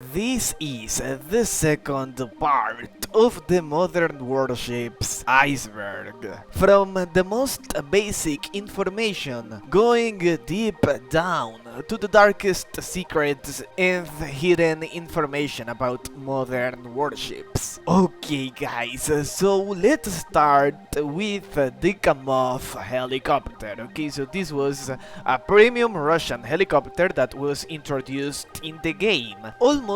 This is the second part of the modern Warships Iceberg. From the most basic information, going deep down to the darkest secrets and hidden information about modern warships. Okay guys, so let's start with the Kamov helicopter. Okay, so this was a premium Russian helicopter that was introduced in the game almost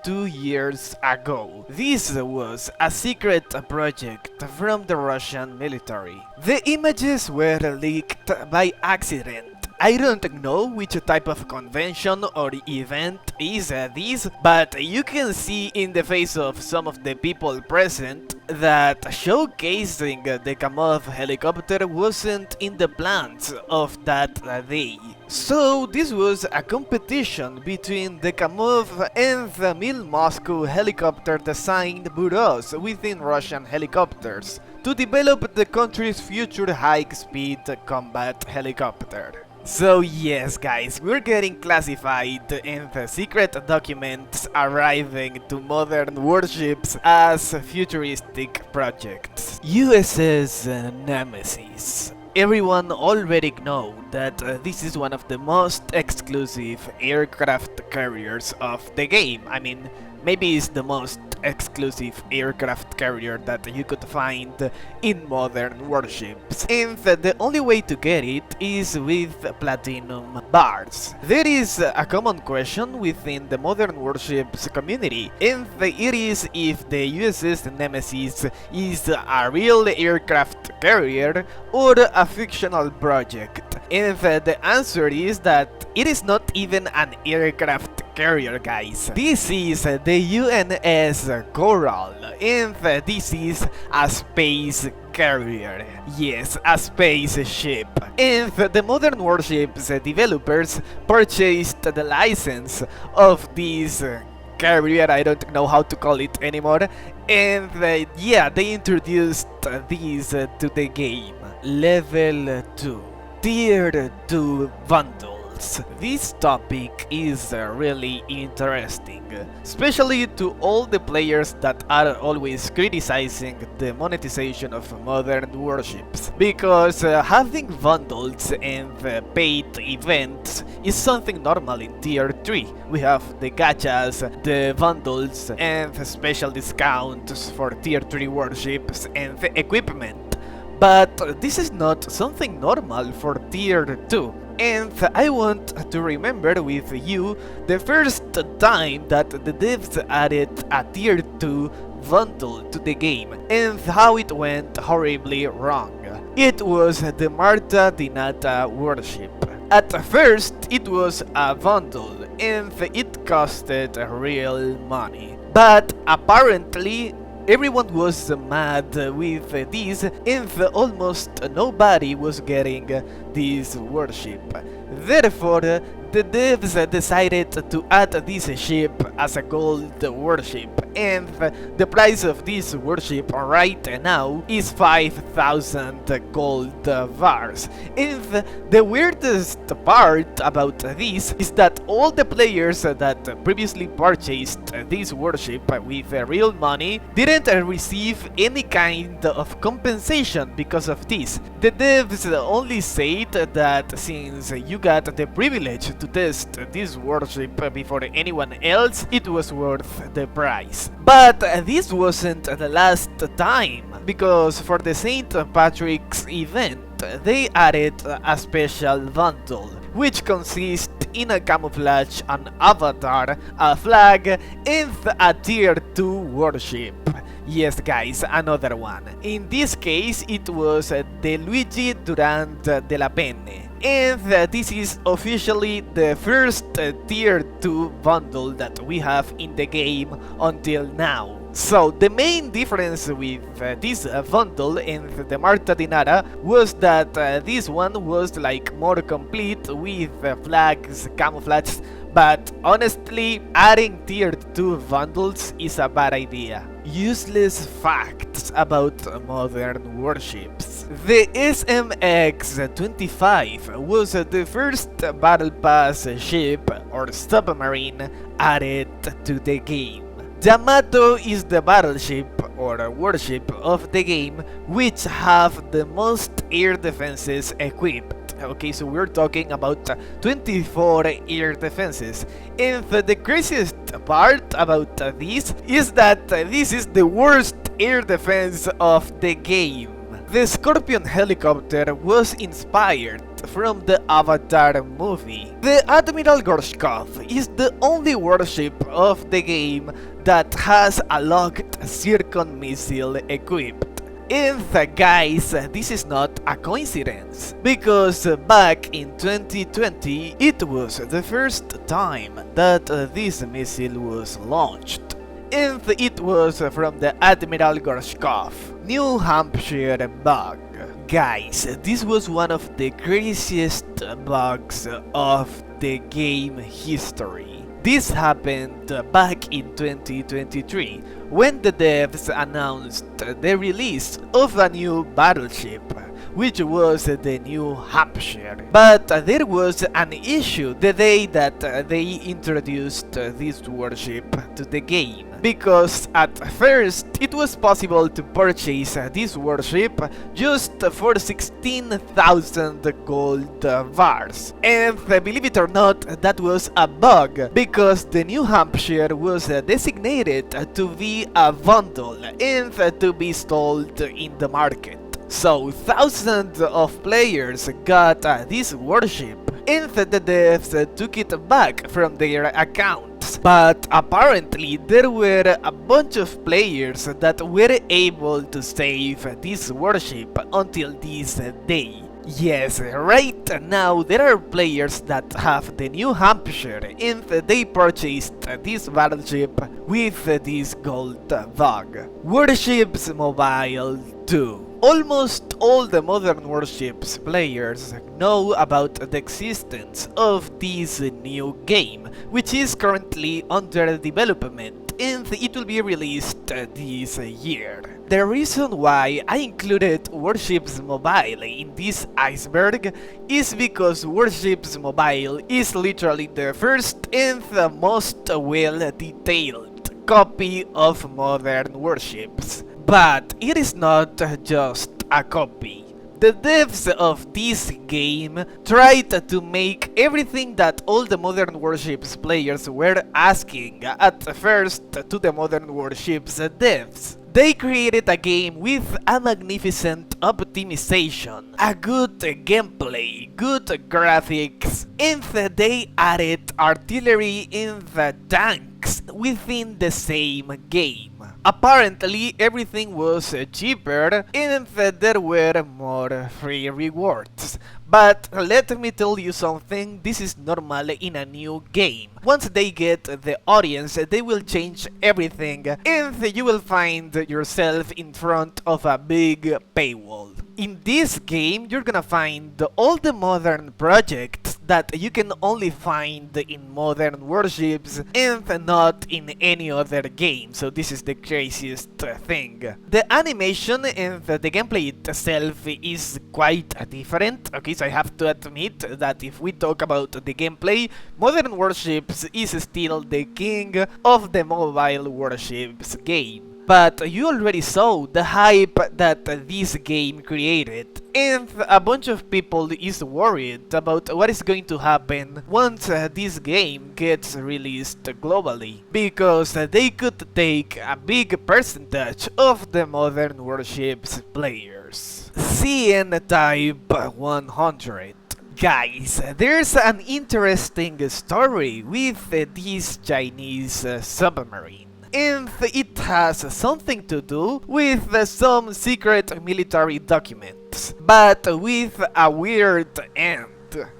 2 years ago. This was a secret project from the Russian military. The images were leaked by accident. I don't know which type of convention or event is this, but you can see in the face of some of the people present that showcasing the Kamov helicopter wasn't in the plans of that day. So this was a competition between the Kamov and the Mil Moscow helicopter design bureaus within Russian helicopters to develop the country's future high-speed combat helicopter. So yes guys, we're getting classified and the secret documents arriving to modern warships as futuristic projects. USS Nemesis. Everyone already know that this is one of the most exclusive aircraft carriers of the game. I mean, maybe it's the most exclusive aircraft carrier that you could find in modern warships. And the only way to get it is with platinum bars. There is a common question within the modern warships community, and it is if the USS Nemesis is a real aircraft carrier or a fictional project. And the answer is that it is not even an aircraft carrier, guys. This is the UNS Coral, and this is a space carrier. Yes, a spaceship. And the modern warships developers purchased the license of this carrier, I don't know how to call it anymore, and yeah, they introduced these to the game. Level 2. Tier 2 bundles. This topic is really interesting, especially to all the players that are always criticizing the monetization of modern warships, because having bundles and paid events is something normal in tier 3. We have the gachas, the bundles, and special discounts for tier 3 warships and the equipment. But this is not something normal for tier 2. And I want to remember with you the first time that the devs added a tier 2 bundle to the game and how it went horribly wrong. It was the Marta Dinata warship. At first it was a bundle and it costed real money. But apparently everyone was mad with this and almost nobody was getting this warship. Therefore, the devs decided to add this ship as a gold warship, and the price of this warship right now is 5,000 gold bars. And the weirdest part about this is that all the players that previously purchased this warship with real money didn't receive any kind of compensation because of this. The devs only said that since you got the privilege to test this warship before anyone else, it was worth the price. But this wasn't the last time, because for the St. Patrick's event, they added a special bundle, which consists in a camouflage, an avatar, a flag, and a tier 2 warship. Yes guys, another one. In this case it was the Luigi Durand de la Penne. And this is officially the first tier 2 bundle that we have in the game until now. So the main difference with this bundle and the Marta Dinara was that this one was like more complete with flags, camouflage, but honestly adding tier 2 bundles is a bad idea. Useless facts about modern warships. The SMX-25 was the first Battle Pass ship or submarine added to the game. Yamato is the battleship or warship of the game which have the most air defenses equipped. Okay, so we're talking about 24 air defenses. And the craziest part about this is that this is the worst air defense of the game. The Scorpion helicopter was inspired from the Avatar movie. The Admiral Gorshkov is the only warship of the game that has a locked Zircon missile equipped. And guys, this is not a coincidence, because back in 2020 it was the first time that this missile was launched. And it was from the Admiral Gorshkov, New Hampshire bug. Guys, this was one of the craziest bugs of the game history. This happened back in 2023, when the devs announced the release of a new battleship, which was the New Hampshire. But there was an issue the day that they introduced this warship to the game. Because at first it was possible to purchase this warship just for 16,000 gold bars. And believe it or not, that was a bug, because the New Hampshire was designated to be a bundle and to be sold in the market. So thousands of players got this warship, and the devs took it back from their accounts. But apparently there were a bunch of players that were able to save this warship until this day. Yes, right now there are players that have the New Hampshire and they purchased this battleship with this gold bug. Warships Mobile 2. Almost all the modern Warships players know about the existence of this new game, which is currently under development and it will be released this year. The reason why I included Warships Mobile in this iceberg is because Warships Mobile is literally the first and the most well-detailed copy of modern warships. But it is not just a copy. The devs of this game tried to make everything that all the Modern Warships players were asking at first to the Modern Warships devs. They created a game with a magnificent optimization, a good gameplay, good graphics, and they added artillery in the tanks within the same game. Apparently everything was cheaper and there were more free rewards. But let me tell you something, this is normal in a new game. Once they get the audience, they will change everything and you will find yourself in front of a big paywall. In this game, you're gonna find all the modern projects that you can only find in Modern Warships and not in any other game, so this is the craziest thing. The animation and the gameplay itself is quite different, okay, so I have to admit that if we talk about the gameplay, Modern Warships is still the king of the mobile warships game. But you already saw the hype that this game created, and a bunch of people is worried about what is going to happen once this game gets released globally, because they could take a big percentage of the Modern Warships players. CN Type 100. Guys, there's an interesting story with this Chinese submarine. And it has something to do with some secret military documents, but with a weird end.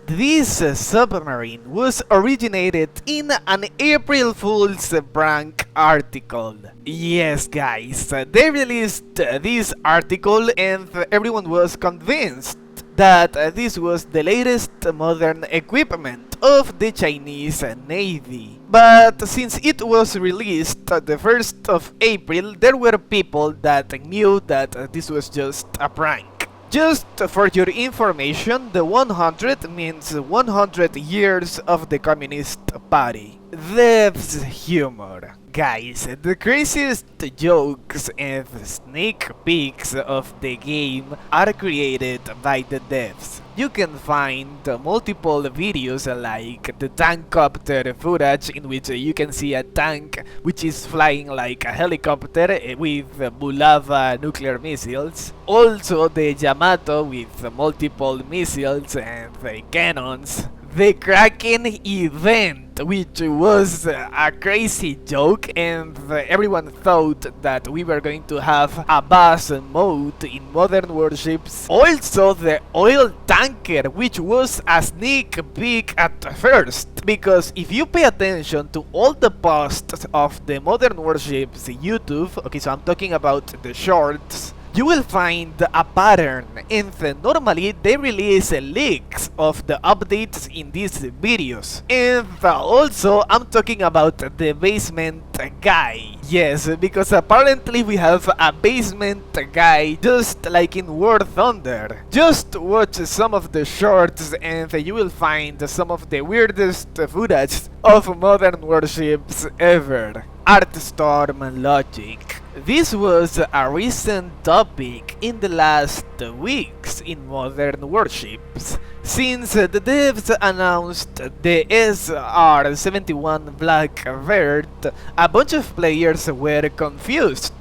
This submarine was originated in an April Fool's prank article. Yes guys, they released this article and everyone was convinced that this was the latest modern equipment of the Chinese Navy. But since it was released the 1st of April, there were people that knew that this was just a prank. Just for your information, the 100 means 100 years of the Communist Party. Devs humor. Guys, the craziest jokes and sneak peeks of the game are created by the devs. You can find multiple videos like the tankcopter footage in which you can see a tank which is flying like a helicopter with Bulava nuclear missiles. Also the Yamato with multiple missiles and cannons. The Kraken event, which was a crazy joke, and everyone thought that we were going to have a boss mode in Modern Warships. Also the oil tanker, which was a sneak peek at first, because if you pay attention to all the posts of the Modern Warships YouTube, okay, so I'm talking about the shorts, you will find a pattern, and normally they release leaks of the updates in these videos. And also I'm talking about the basement guy. Yes, because apparently we have a basement guy just like in War Thunder. Just watch some of the shorts and you will find some of the weirdest footage of Modern Warships ever. Artstorm logic. This was a recent topic in the last weeks in Modern Warships, since the devs announced the SR-71 Blackbird. A bunch of players were confused,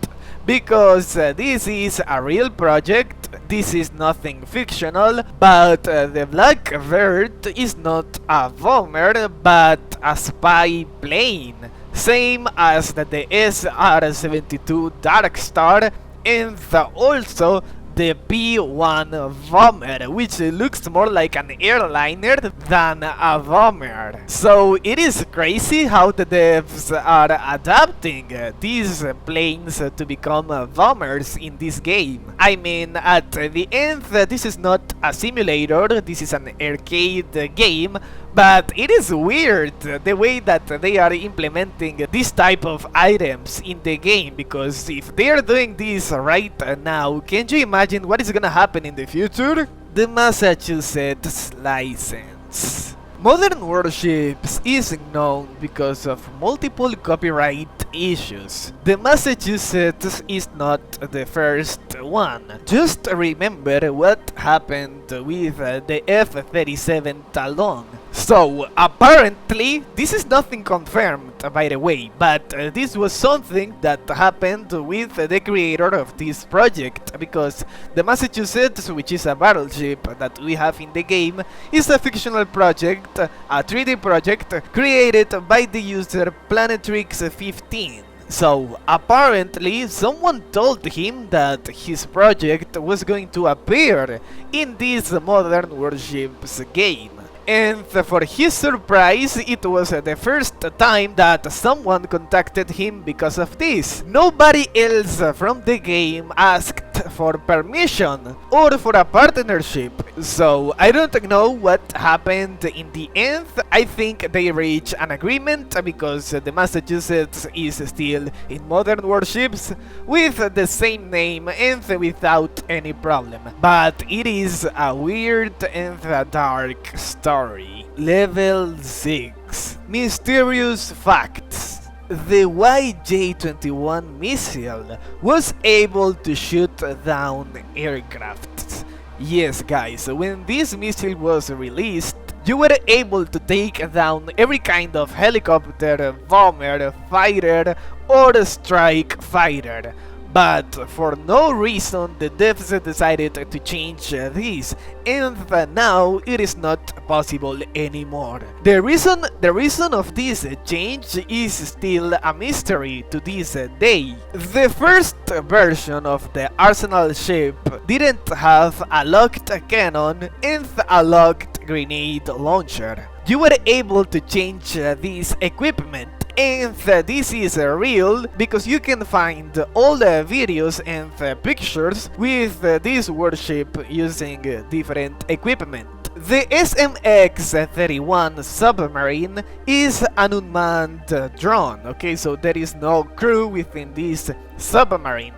because this is a real project, this is nothing fictional, but the Blackbird is not a bomber, but a spy plane. Same as the SR-72 Darkstar, and also the P-1 bomber, which looks more like an airliner than a bomber. So it is crazy how the devs are adapting these planes to become bombers in this game. I mean, at the end, this is not a simulator, this is an arcade game, but it is weird the way that they are implementing this type of items in the game, because if they are doing this right now, can you imagine what is gonna happen in the future? The Massachusetts license. Modern Warships is known because of multiple copyright issues. The Massachusetts is not the first one. Just remember what happened with the F-37 Talon. So, apparently, this is nothing confirmed, by the way, but this was something that happened with the creator of this project, because the Massachusetts, which is a battleship that we have in the game, is a fictional project, a 3D project, created by the user Planetrix15. So, apparently, someone told him that his project was going to appear in this Modern Warships game. And for his surprise, it was the first time that someone contacted him because of this. Nobody else from the game asked for permission or for a partnership. So I don't know what happened in the end. I think they reached an agreement because the Massachusetts is still in Modern Warships with the same name and without any problem. But it is a weird and a dark story. Level 6. Mysterious facts. The YJ-21 missile was able to shoot down aircrafts. Yes guys, when this missile was released, you were able to take down every kind of helicopter, bomber, fighter, or strike fighter. But for no reason the devs decided to change this, and now it is not possible anymore. The reason of this change is still a mystery to this day. The first version of the Arsenal ship didn't have a locked cannon and a locked grenade launcher. You were able to change this equipment, and this is real because you can find all the videos and pictures with this warship using different equipment. The SMX-31 submarine is an unmanned drone, okay, so there is no crew within this submarine.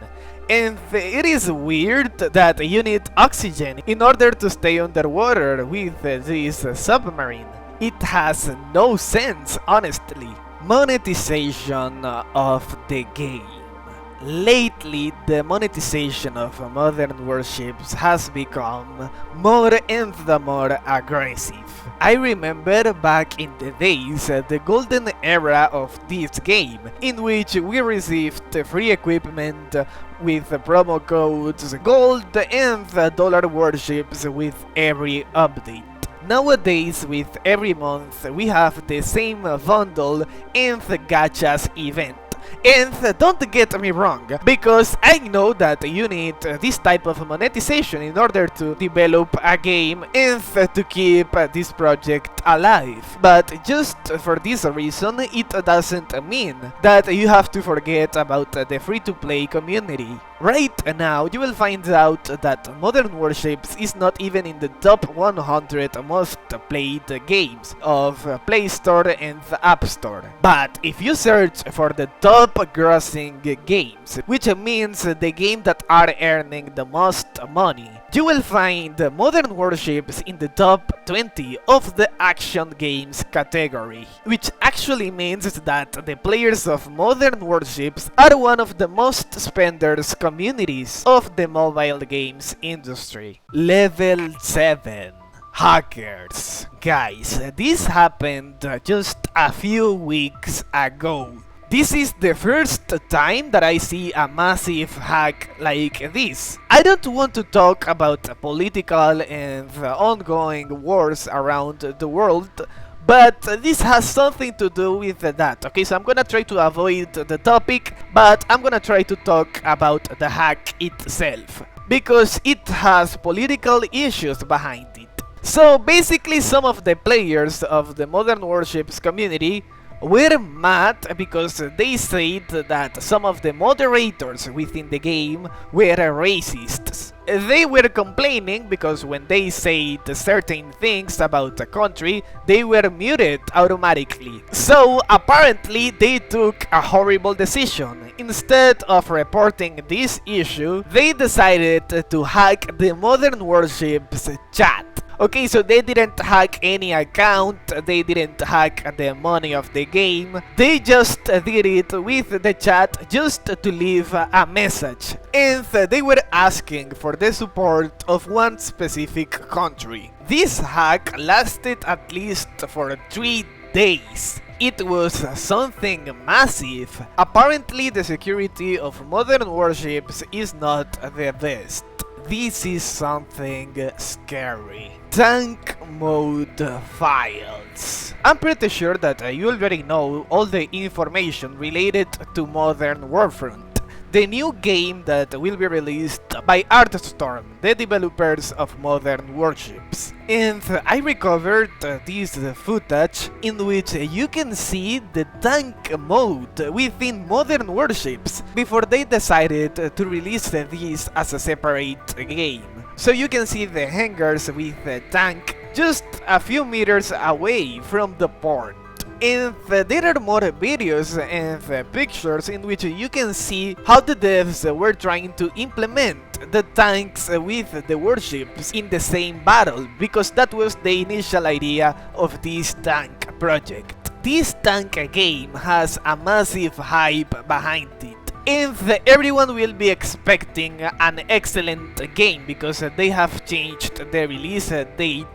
And it is weird that you need oxygen in order to stay underwater with this submarine. It has no sense, honestly. Monetization of the game. Lately, the monetization of modern warships has become more and more aggressive. I remember back in the days, the golden era of this game, in which we received free equipment with promo codes, gold and dollar warships with every update. Nowadays, with every month, we have the same bundle and gachas event. And don't get me wrong, because I know that you need this type of monetization in order to develop a game and to keep this project alive. But just for this reason, it doesn't mean that you have to forget about the free-to-play community. Right now, you will find out that Modern Warships is not even in the top 100 most played games of Play Store and App Store. But if you search for the top grossing games, which means the game that are earning the most money, you will find Modern Warships in the top 20 of the action games category, which actually means that the players of Modern Warships are one of the most spenders communities of the mobile games industry. Level 7. Hackers. Guys, this happened just a few weeks ago. This is the first time that I see a massive hack like this. I don't want to talk about political and ongoing wars around the world, but this has something to do with that. Okay, so I'm gonna try to avoid the topic, but I'm gonna try to talk about the hack itself, because it has political issues behind it. So basically, some of the players of the Modern Warships community were mad because they said that some of the moderators within the game were racists. They were complaining because when they said certain things about a country, they were muted automatically. So apparently they took a horrible decision. Instead of reporting this issue, they decided to hack the Modern Warships chat. Okay, so they didn't hack any account, they didn't hack the money of the game, they just did it with the chat just to leave a message. And they were asking for the support of one specific country. This hack lasted at least for 3 days. It was something massive. Apparently the security of Modern Warships is not the best. This is something scary. Tank mode files. I'm pretty sure that you already know all the information related to Modern Warfront, the new game that will be released by Artstorm, the developers of Modern Warships. And I recovered this footage in which you can see the tank mode within Modern Warships before they decided to release this as a separate game. So you can see the hangars with the tank just a few meters away from the port. And there are more videos and pictures in which you can see how the devs were trying to implement the tanks with the warships in the same battle, because that was the initial idea of this tank project. This tank game has a massive hype behind it. And everyone will be expecting an excellent game because they have changed the release date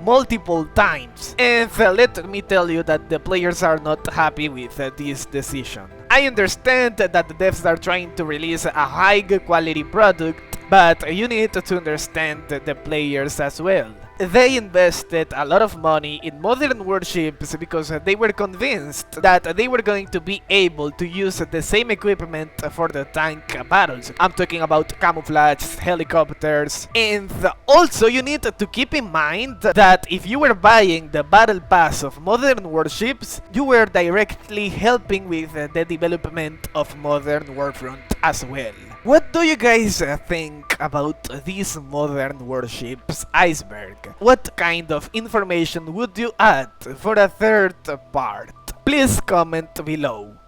multiple times. And let me tell you that the players are not happy with this decision. I understand that the devs are trying to release a high quality product, but you need to understand the players as well. They invested a lot of money in Modern Warships because they were convinced that they were going to be able to use the same equipment for the tank battles. I'm talking about camouflage, helicopters, and also you need to keep in mind that if you were buying the battle pass of Modern Warships, you were directly helping with the development of Modern Warfront as well. What do you guys think about this modern Warships Iceberg? What kind of information would you add for a third part? Please comment below.